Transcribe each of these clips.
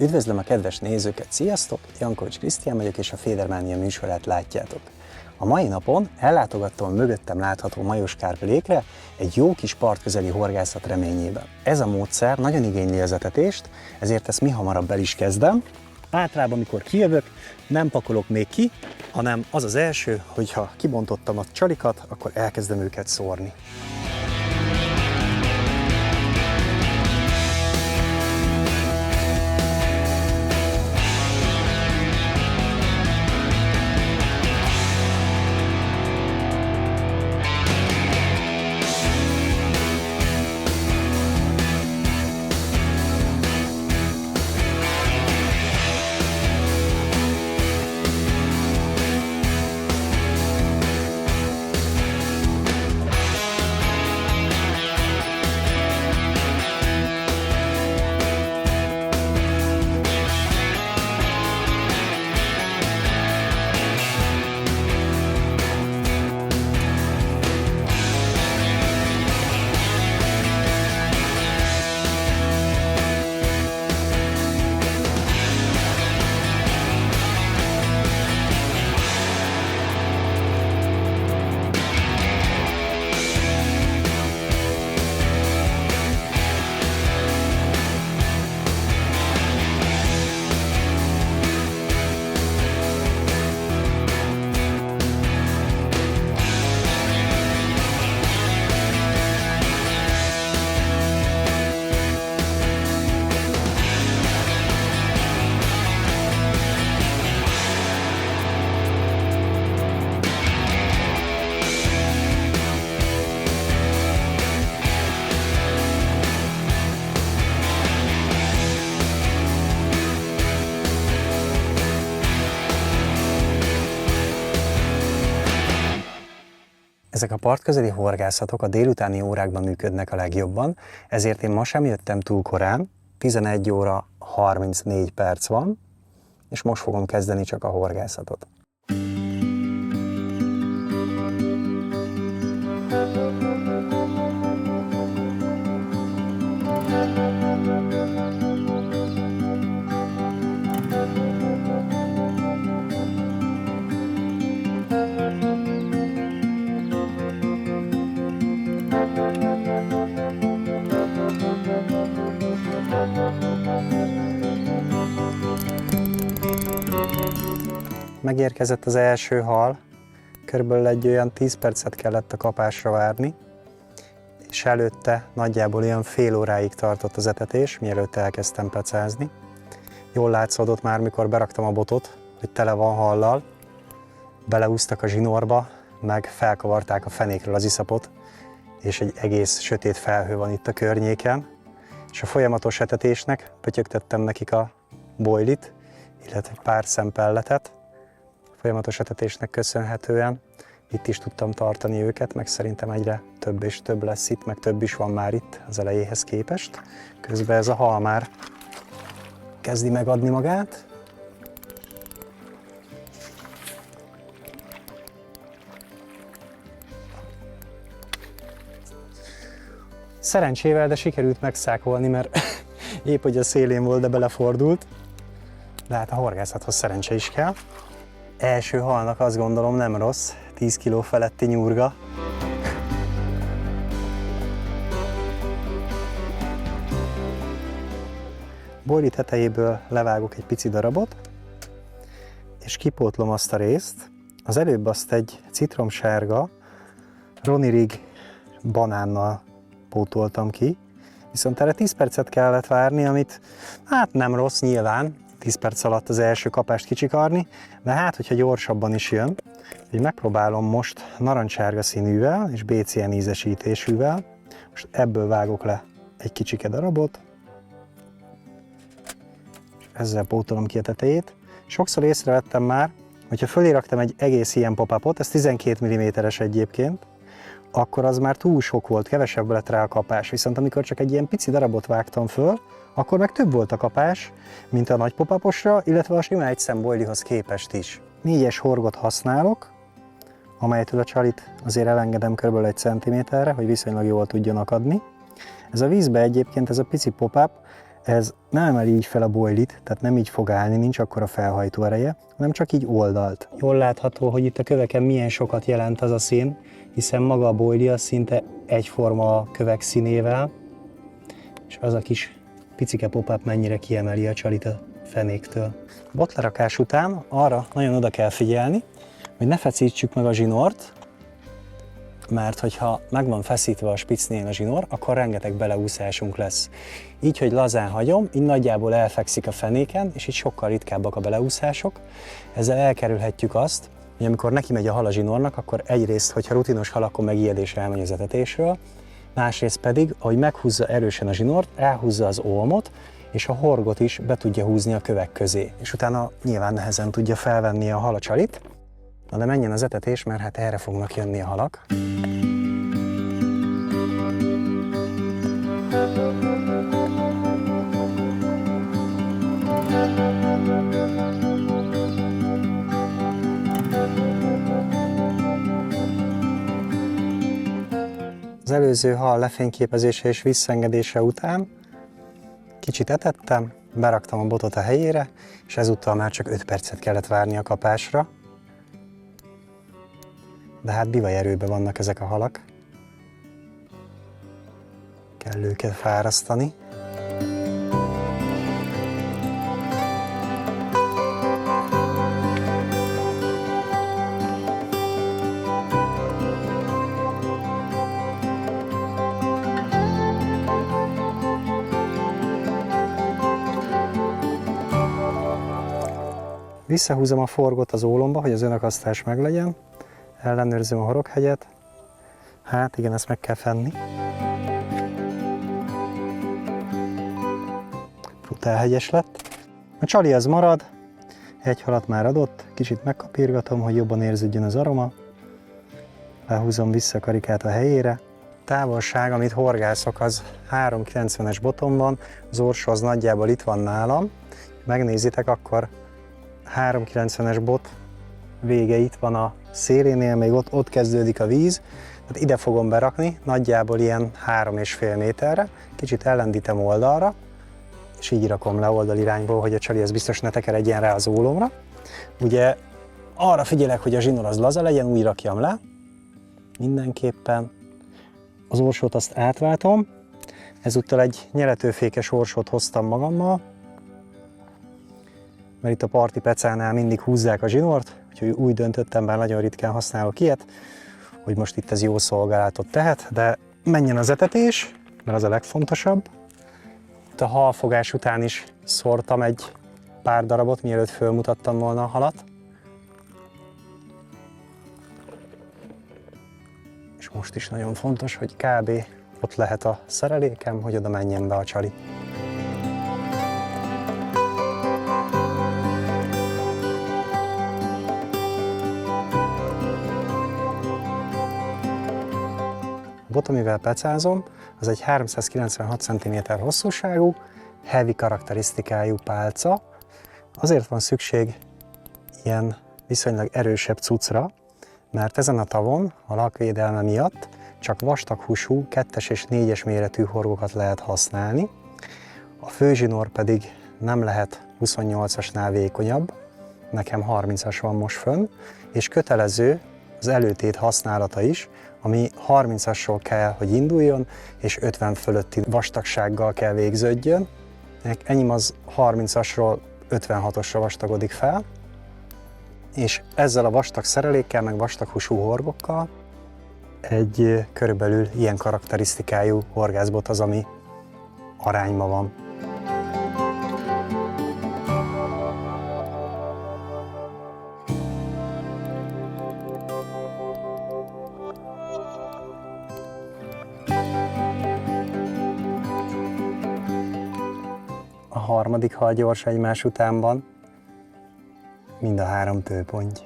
Üdvözlöm a kedves nézőket, sziasztok! Jankovics Krisztián vagyok, és a Fédermánia műsorát látjátok. A mai napon ellátogattam a mögöttem látható Majoskárp lékre egy jó kis partközeli horgászat reményében. Ez a módszer nagyon igényli az etetést, ezért ezt mihamarabb el is kezdem. Általában, amikor kijövök, nem pakolok még ki, hanem az az első, hogyha kibontottam a csalikat, akkor elkezdem őket szórni. Ezek a partközeli horgászatok a délutáni órákban működnek a legjobban, ezért én ma sem jöttem túl korán, 11 óra 34 perc van, és most fogom kezdeni csak a horgászatot. Megérkezett az első hal, körülbelül egy olyan 10 percet kellett a kapásra várni, és előtte nagyjából olyan fél óráig tartott az etetés, mielőtt elkezdtem pecázni. Jól látszódott már, mikor beraktam a botot, hogy tele van hallal, beleúztak a zsinórba, meg felkavarták a fenékről az iszapot, és egy egész sötét felhő van itt a környéken, és a folyamatos etetésnek pötyögtettem nekik a bojlit, illetve pár szempelletet. Folyamatos etetésnek köszönhetően itt is tudtam tartani őket, meg szerintem egyre több és több lesz itt, meg több is van már itt az elejéhez képest. Közben ez a hal már kezdi megadni magát. Szerencsével, de sikerült megszákolni, mert épp hogy a szélén volt, de belefordult. De hát a horgászathoz szerencse is kell. Első halnak azt gondolom nem rossz, 10 kg feletti nyurga. Bojli tetejéből levágok egy pici darabot, és kipótlom azt a részt. Az előbb azt egy citromsárga Ronirig banánnal pótoltam ki, viszont erre 10 percet kellett várni, amit hát nem rossz nyilván, 10 perc alatt az első kapást kicsikarni, de hát, hogyha gyorsabban is jön, így megpróbálom most narancssárga színűvel és BCN ízesítésűvel. Most ebből vágok le egy kicsike darabot, és ezzel pótolom ki a tetejét. Sokszor észrevettem már, hogyha fölé raktam egy egész ilyen pop-upot, ez 12 mm-es egyébként, akkor az már túl sok volt, kevesebb lett rá a kapás. Viszont amikor csak egy ilyen pici darabot vágtam föl, akkor meg több volt a kapás, mint a nagy pop-uposra, illetve a sima egyszembojlihoz képest is. 4-es horgot használok, amelytől a csalit azért elengedem kb. 1 cm-re, hogy viszonylag jól tudjon akadni. Ez a vízbe egyébként, ez a pici pop-up, ez nem emeli így fel a boilit, tehát nem így fog állni, nincs akkora felhajtó ereje, hanem csak így oldalt. Jól látható, hogy itt a köveken milyen sokat jelent az a szín, hiszen maga a boili az szinte egyforma a kövek színével, és az a kis picike pop-up mennyire kiemeli a csalit a fenéktől. Botlerakás után arra nagyon oda kell figyelni, hogy ne feszítsük meg a zsinort, mert hogyha meg van feszítve a spicnél a zsinór, akkor rengeteg beleúszásunk lesz. Így, hogy lazán hagyom, így nagyjából elfekszik a fenéken, és így sokkal ritkábbak a beleúszások. Ezzel elkerülhetjük azt, hogy amikor neki megy a hal a zsinórnak, akkor egyrészt, hogyha rutinos hal, akkor megijedés elmegy az etetésről, másrészt pedig, ahogy meghúzza erősen a zsinort, elhúzza az olmot, és a horgot is be tudja húzni a kövek közé, és utána nyilván nehezen tudja felvenni a hal a csalit. Na de menjen az etetés, mert hát erre fognak jönni a halak. Az előző hal lefényképezése és visszaengedése után kicsit etettem, beraktam a botot a helyére, és ezúttal már csak 5 percet kellett várni a kapásra. De hát bivaj erőben vannak ezek a halak. Kell őket fárasztani. Visszahúzom a forgót az ólomba, hogy az önakasztás meglegyen. Ellenőrzöm a horoghegyet. Hát igen, ezt meg kell fenni. Brutál hegyes lett. A csali az marad. Egy halat már adott. Kicsit megkapírgatom, hogy jobban érződjön az aroma. Lehúzom vissza a karikát a helyére. Távolság, amit horgászok, az 3,90-es boton van. Az orsó az nagyjából itt van nálam. Megnézitek, akkor 3,90-es bot vége itt van a szélénél, még ott kezdődik a víz. Tehát ide fogom berakni, nagyjából ilyen 3,5 méterre. Kicsit ellendítem oldalra, és így rakom le oldalirányból, hogy a csali ez biztos ne tekeredjen rá az ólomra. Ugye arra figyelek, hogy a zsinór az laza legyen, úgy rakjam le. Mindenképpen az orsót azt átváltom. Ezúttal egy nyeletőfékes orsót hoztam magammal, mert itt a parti pecánál mindig húzzák a zsinort, úgyhogy úgy döntöttem, bár nagyon ritkán használok ilyet, hogy most itt ez jó szolgálatot tehet, de menjen az etetés, mert az a legfontosabb. Itt a halfogás után is szórtam egy pár darabot, mielőtt fölmutattam volna a halat. És most is nagyon fontos, hogy kb. Ott lehet a szerelékem, hogy oda menjen be a csali. A bot, amivel pecázom, az egy 396 cm hosszúságú, heavy karakterisztikájú pálca. Azért van szükség ilyen viszonylag erősebb cuccra, mert ezen a tavon a lakvédelme miatt csak vastaghúsú 2-es és 4-es méretű horgokat lehet használni. A főzsinór pedig nem lehet 28-asnál vékonyabb, nekem 30-as van most fönn, és kötelező az előtét használata is, ami 30-asról kell, hogy induljon, és 50 fölötti vastagsággal kell végződjön. Enyém az 30-asról 56-osra vastagodik fel, és ezzel a vastag szerelékkel, meg vastaghúsú horgokkal egy körülbelül ilyen karakterisztikájú horgászbot az, ami arányban van. A harmadik hal gyors egymás után van, mind a 3 tőponty.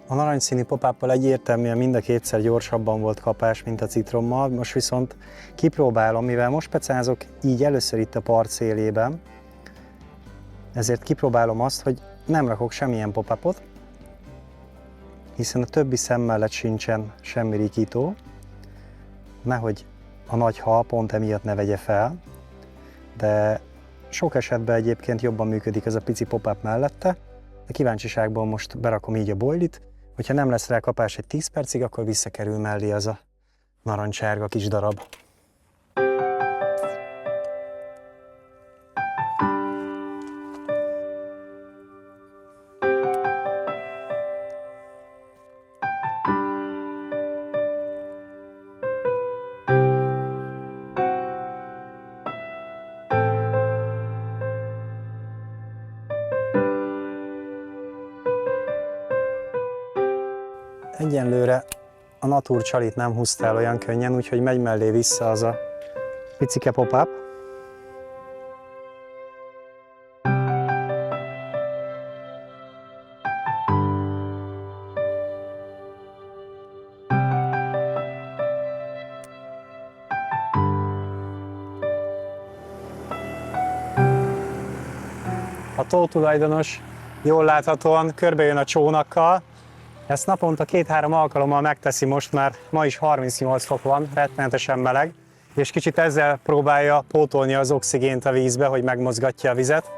A narancsszínű pop-uppal egyértelműen mind a kétszer gyorsabban volt kapás, mint a citrommal, most viszont kipróbálom, mivel most pecázok így először itt a part szélében, ezért kipróbálom azt, hogy nem rakok semmilyen pop-upot, hiszen a többi szem mellett sincsen semmi rikító, nehogy a nagy hal pont emiatt ne vegye fel, de sok esetben egyébként jobban működik ez a pici pop-up mellette. A kíváncsiságból most berakom így a boilit, hogyha nem lesz rá kapás egy 10 percig, akkor visszakerül mellé az a narancsárga kis darab. Egyenlőre a Natur Chalit nem húzta el olyan könnyen, úgyhogy megy mellé vissza az a picike pop-up. A tótulajdonos jól láthatóan körbejön a csónakkal. Ezt naponta 2-3 alkalommal megteszi most, mert ma is 38 fok van, rettenetesen meleg, és kicsit ezzel próbálja pótolni az oxigént a vízbe, hogy megmozgatja a vizet.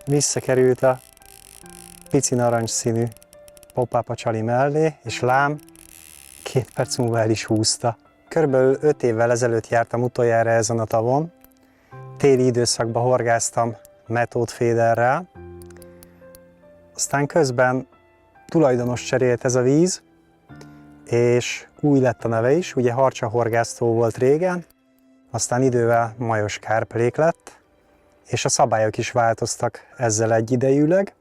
Visszakerült a pici narancsszínű pop-up a Csali mellé, és lám, 2 perc múlva el is húzta. Körülbelül 5 évvel ezelőtt jártam utoljára ezen a tavon. Téli időszakban horgáztam metódféderrel, aztán közben tulajdonos cserélt ez a víz, és új lett a neve is, ugye harcsahorgásztó volt régen, aztán idővel majos kárplék lett, és a szabályok is változtak ezzel egyidejűleg.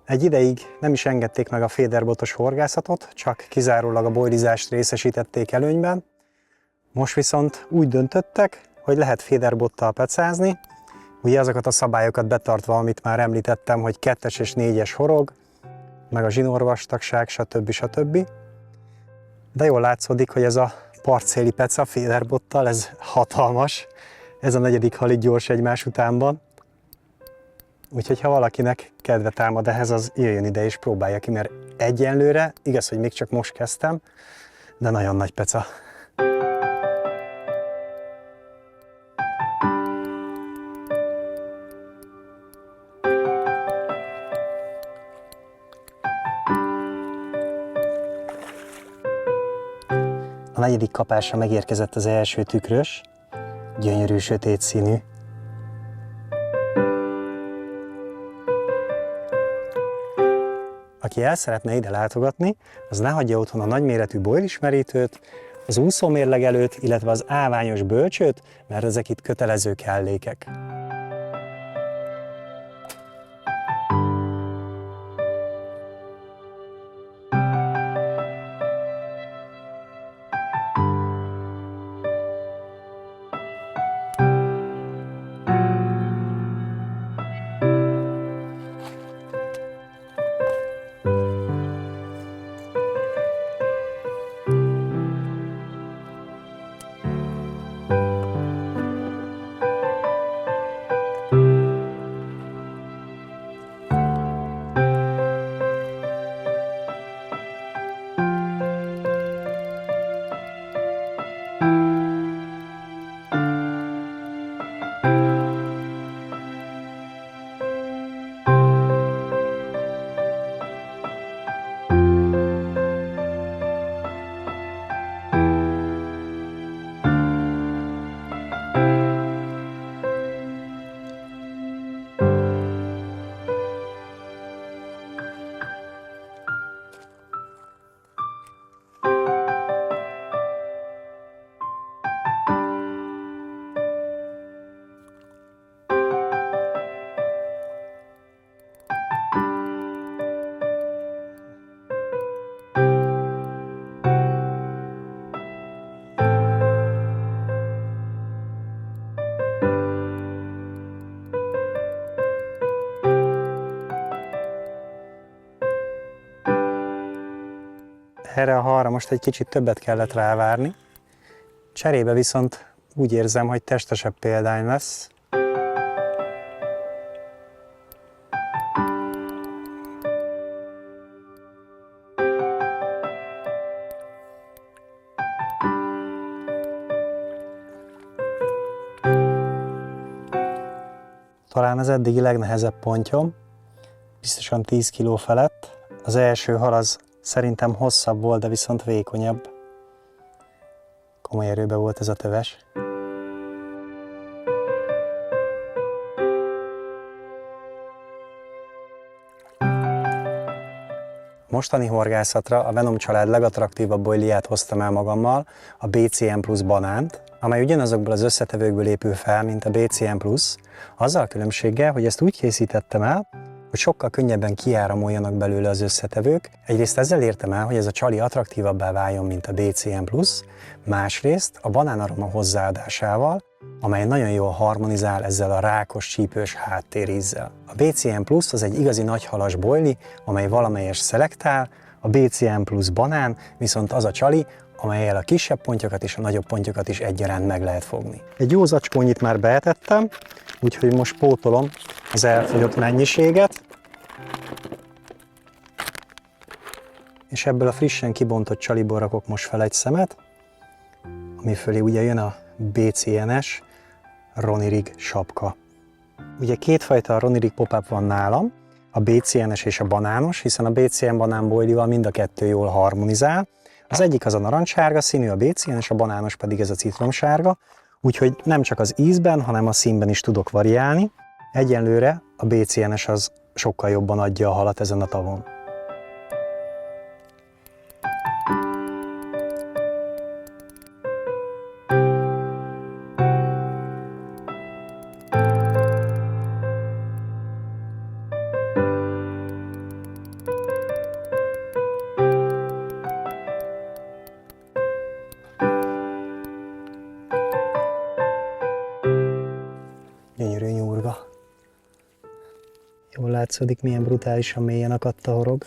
Egy ideig nem is engedték meg a féderbotos horgászatot, csak kizárólag a boilizást részesítették előnyben. Most viszont úgy döntöttek, hogy lehet féderbottal pecázni, ugye azokat a szabályokat betartva, amit már említettem, hogy 2-es és 4-es horog, meg a zsinórvastagság, stb. De jól látszódik, hogy ez a partszéli peca féderbottal, ez hatalmas. Ez a 4. hal itt gyors egymás utánban. Úgyhogy ha valakinek kedve támad ehhez, az jöjjön ide és próbálja ki, mert egyenlőre, igaz, hogy még csak most kezdtem, de nagyon nagy peca. A 4. kapásra megérkezett az első tükrös, gyönyörű sötét színű. Aki el szeretne ide látogatni, az ne hagyja otthon a nagyméretű boilismerítőt, az úszómérlegelőt, illetve az áványos bölcsőt, mert ezek itt kötelező kellékek. Erre a halra most egy kicsit többet kellett rávárni. Cserébe viszont úgy érzem, hogy testesebb példány lesz. Talán az eddigi legnehezebb pontyom, biztosan 10 kg felett. Az első hal az szerintem hosszabb volt, de viszont vékonyabb. Komoly erőbe volt ez a töves. Mostani horgászatra a Venom család legattraktívabb boiliát hoztam el magammal, a BCN Plus banánt, amely ugyanazokból az összetevőkből épül fel, mint a BCN Plus, azzal a különbséggel, hogy ezt úgy készítettem el, hogy sokkal könnyebben kiáramoljanak belőle az összetevők. Egyrészt ezzel értem el, hogy ez a csali attraktívabbá váljon, mint a BCN Plus, másrészt a banánaroma hozzáadásával, amely nagyon jól harmonizál ezzel a rákos, csípős háttérízzel. A BCN Plus az egy igazi nagyhalas boili, amely valamelyest szelektál, a BCN Plus banán viszont az a csali, amellyel a kisebb pontyokat és a nagyobb pontyokat is egyaránt meg lehet fogni. Egy jó zacskónyit már beetettem, úgyhogy most pótolom az elfogyott mennyiséget, és ebből a frissen kibontott csaliból rakok most fel egy szemet, ami fölé ugye jön a BCN-es Ronny Rig sapka. Ugye kétfajta Ronny Rig pop-up van nálam, a BCN-es és a banános, hiszen a BCN banán boilival mind a kettő jól harmonizál. Az egyik az a narancssárga színű, a BCN, és a banános pedig ez a citromsárga, úgyhogy nem csak az ízben, hanem a színben is tudok variálni. Egyenlőre a BCN-es az sokkal jobban adja a halat ezen a tavon. Gyönyörű nyúrga. Jól látszódik, milyen brutálisan mélyen akadt a horog.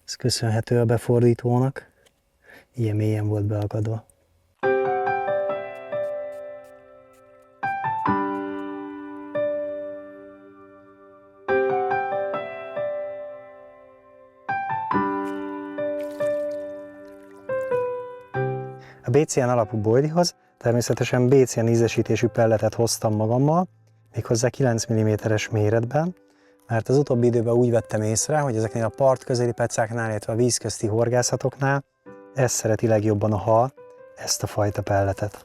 Ez köszönhető a befordítónak. Ilyen mélyen volt beakadva. A BCN alapú boilihoz természetesen BCN ízesítésű pelletet hoztam magammal, méghozzá 9 mm-es méretben, mert az utóbbi időben úgy vettem észre, hogy ezeknél a partközeli pecáknál, illetve a vízközti horgászatoknál ezt szereti legjobban a hal, ezt a fajta pelletet.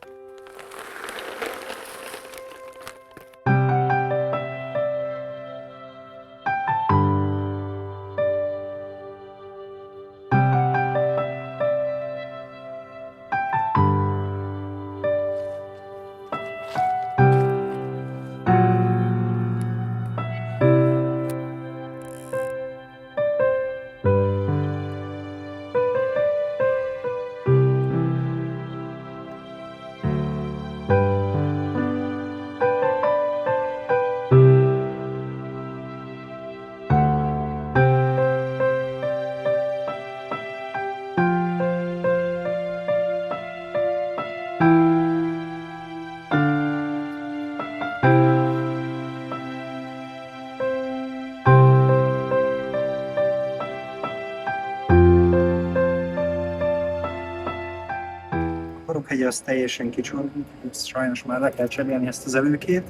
A horoghegye az teljesen kicsordult, sajnos már le kell cserélni ezt az előkét.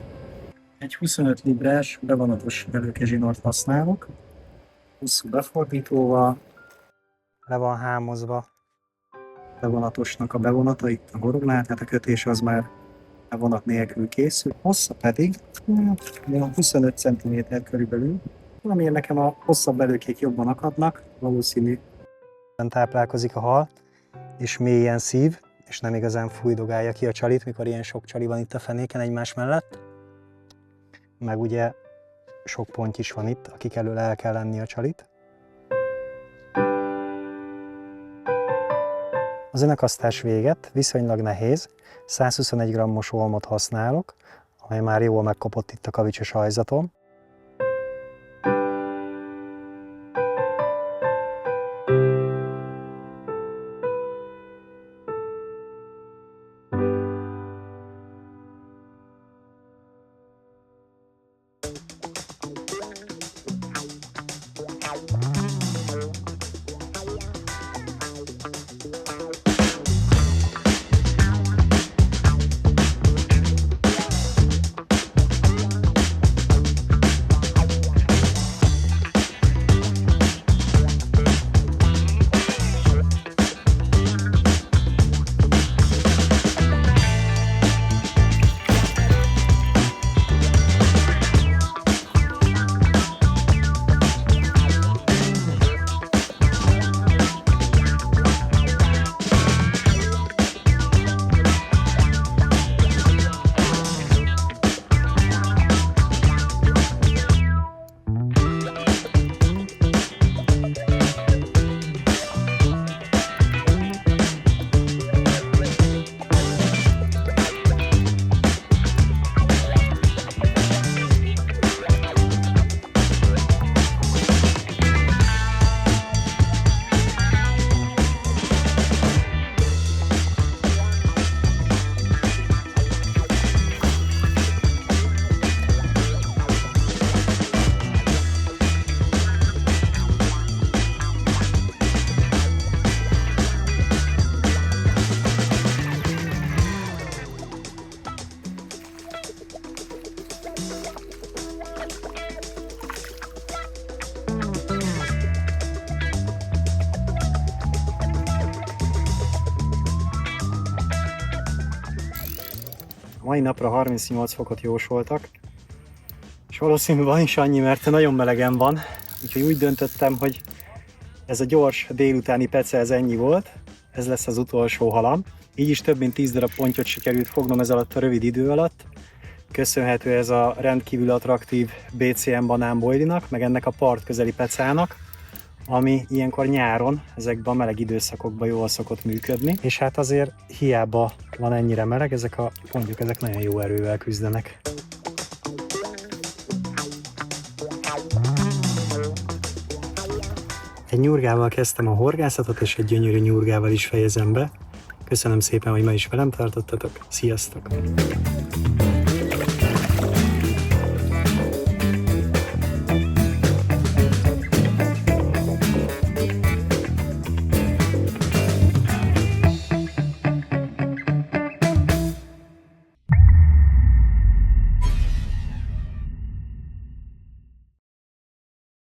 Egy 25 librás bevonatos előkezsinort használok, hosszú befordítóval, le van hámozva bevonatosnak a bevonata itt a horognál, tehát a kötés az már bevonat nélkül készül. Hossza pedig 25 cm körülbelül, amiért nekem a hosszabb előkék jobban akadnak, valószínű. Táplálkozik a hal, és mélyen szív, és nem igazán fújdogálja ki a csalit, mikor ilyen sok csali van itt a fenéken egymás mellett. Meg ugye sok pont is van itt, akik elől el kell lenni a csalit. Az önakasztás véget viszonylag nehéz, 121 g-os olmot használok, amely már jól megkopott itt a kavicsos ajzaton. mai napra 38 fokot jósoltak, és valószínűleg van is annyi, mert nagyon melegen van, úgyhogy úgy döntöttem, hogy ez a gyors délutáni pece, ez ennyi volt, ez lesz az utolsó halam. Így is több mint 10 darab pontyot sikerült fognom ez alatt a rövid idő alatt, köszönhető ez a rendkívül attraktív BCM banánbojlinak, meg ennek a partközeli pecának, ami ilyenkor nyáron, ezekben a meleg időszakokban jól szokott működni. És hát azért hiába van ennyire meleg, ezek a pontyok ezek nagyon jó erővel küzdenek. Egy nyurgával kezdtem a horgászatot, és egy gyönyörű nyurgával is fejezem be. Köszönöm szépen, hogy ma is velem tartottatok. Sziasztok!